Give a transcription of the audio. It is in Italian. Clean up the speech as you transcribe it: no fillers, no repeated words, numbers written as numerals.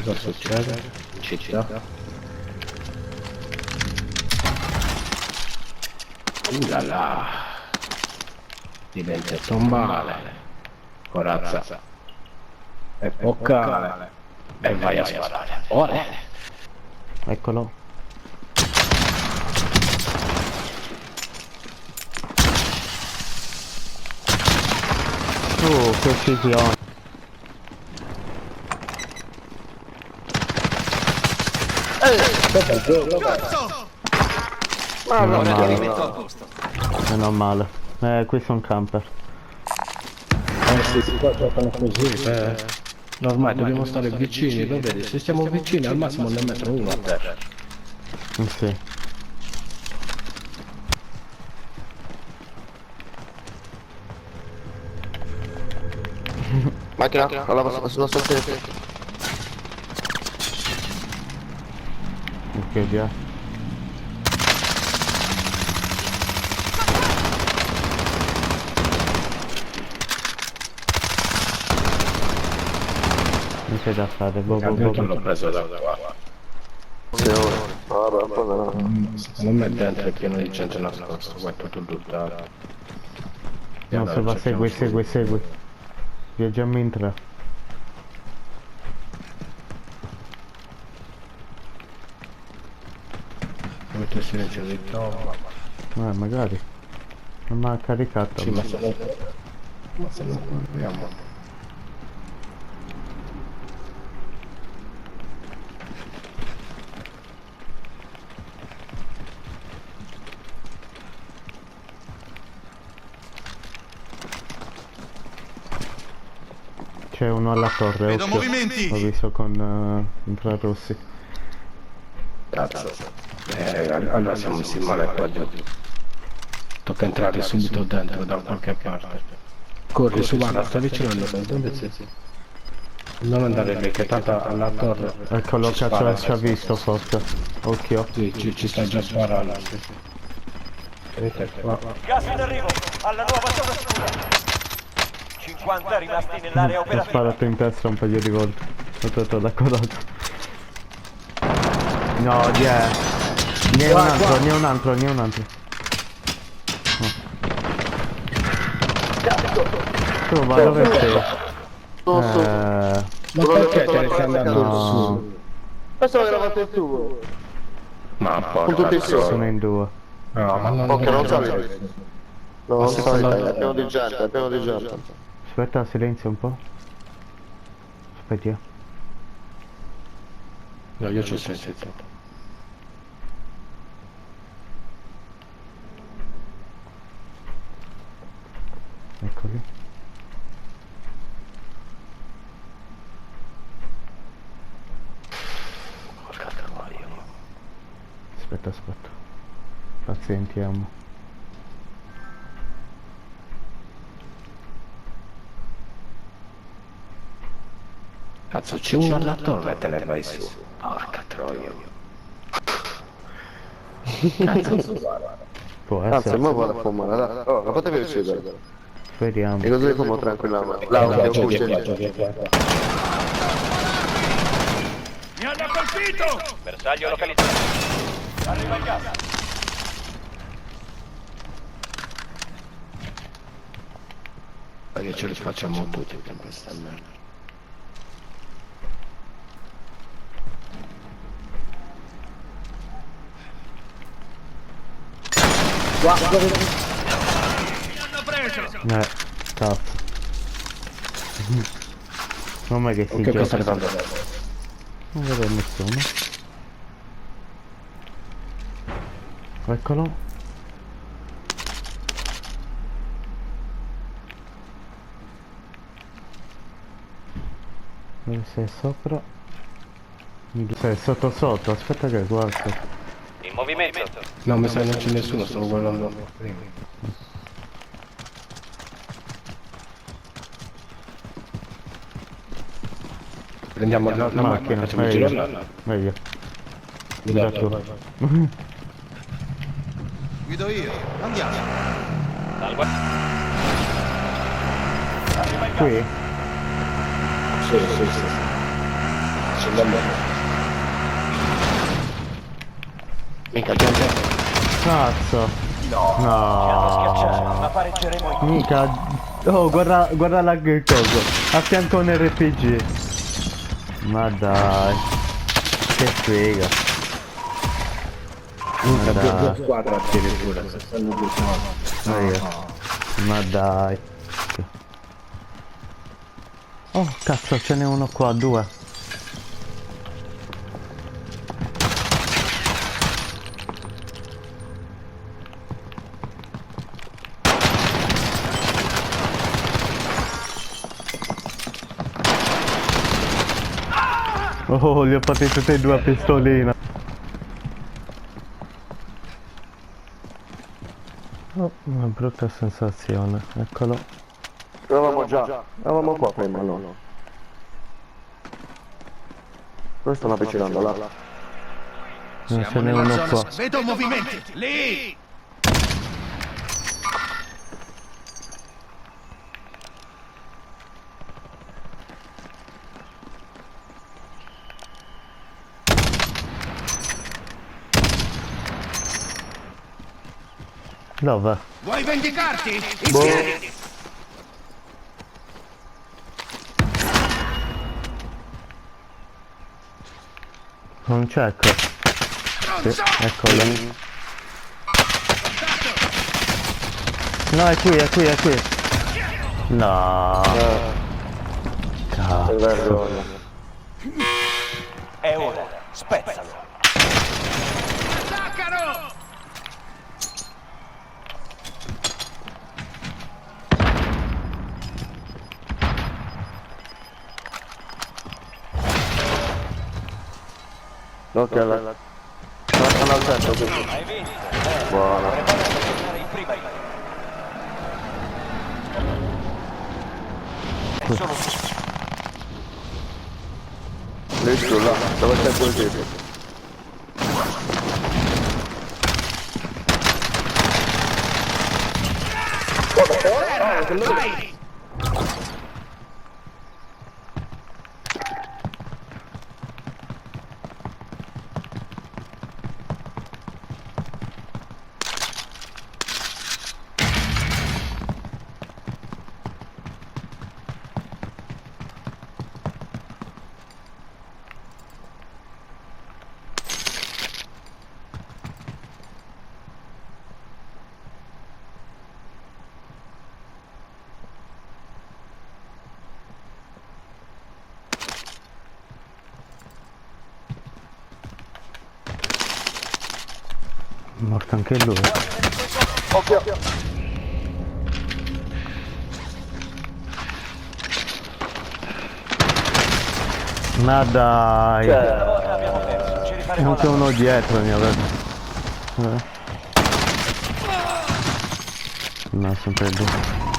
cosa succede? Città. Là. Diventa tombale. Corazza. E boccale. E vai a sparare. Ora. Eccolo. Precisione. Meno male. Meno male. Qui sono camper. Sì, qua giocano così. Ormai dobbiamo stare vicini, lo vedi? Se stiamo vicini al massimo ne mettono uno a terra. Sì. Macchina, allora sulla stazione. Ok, via. Non c'è da fare, L'ho preso da qua. Vabbè, poi no. Secondo me dentro è pieno di gente nascosta, qua è tutto buttato. No, se va, segui. Viaggiamo in tre. Metto silenzio di tomba. Magari. Non mi ha caricato. Sì, ma se non proviamo. C'è uno alla torre. Vedo occhio. movimenti! L'ho visto con infrarossi. Cazzo. Allora siamo messi male qua giù. Tocca entrare subito dentro da qualche parte. Corri su, guarda, sta vicino alle dove sei? Non andare lì, che tanto alla torre. Eccolo, cazzo, ci ha visto forse. Occhio. Sì, ci sta già sparando. Sì. Vedete qua. Gas in arrivo, alla nuova zona sicura. 50 rimasti nell'area Ho operativa. sparato in testa un paio di volte. Ho trovato da coraggio. No, ne è un altro. Tu, ma dove sei? Ma perché te ne stai andando su? Pensavo che eravate il tuo. Ma Con tutti i soldi. Sono in due. no, ma non Ok, non sali. No, non se sali, parla- è pieno di gente. Aspetta, silenzio un po'. Aspetta. No, io ci ho sentito. Eccoli. Porca troia. Aspetta. Pazientiamo. Cazzo, c'è uno alla torre e te ne vai su. Porca troia. Cazzo, guarda. Può Anzi, essere. mo vado a fumare, dai. Oh, la fatevi uccidere. Speriamo. E così fumo tranquillamente. Là, Là, già ho via qua, fucile. già via qua. Mi hanno colpito! Bersaglio localizzato. Arriva il gas. Perché ce li facciamo tutti per questa merda. Cazzo. Non è che si Che sta gioca. arrivando? Non vedo nessuno. Eccolo. Dove sei sopra? Sei sotto, aspetta che guardo. In movimento. No, mi sa non c'è nessuno, stavo guardando prima. Prendiamo la macchina, facciamo il giro là. Meglio. Guida tu. Guido io, andiamo. Salva. Arriva il gas. Qui? Sì. Mica gente. Cazzo. Ci hanno schiacciati, ma No. pareggeremo in Mica. Oh, guarda la che cosa. A fianco un RPG. Ma dai. Che figa. Mica Ma due dai. squadre addirittura. Se stanno due Ma dai. Oh, cazzo, ce n'è uno qua, due. Oh, li ho fatti tutti e due a pistolina. Oh, una brutta sensazione, eccolo. Eravamo già. Eravamo qua prima, no? Noi stanno avvicinando là. Ce n'è uno qua. Vedo movimenti. Lì. Dove? Vuoi vendicarti? Insieme. Non c'è qua. Sì, eccolo. No, è qui, è qui, è qui. No. Che Cazzo. vergogna. È ora, spezzalo. Attaccano! Ok, là. Stanno al centro, qui. Hai vinto. Buona. Prepara per tornare in prima linea. Sono Lì giù, là. Dove c'è quel tipo? vai! Morto anche lui. Ma dai. stavolta abbiamo perso. Ci rifaremo Non c'è alla uno dietro mi aveva. No, sempre lui.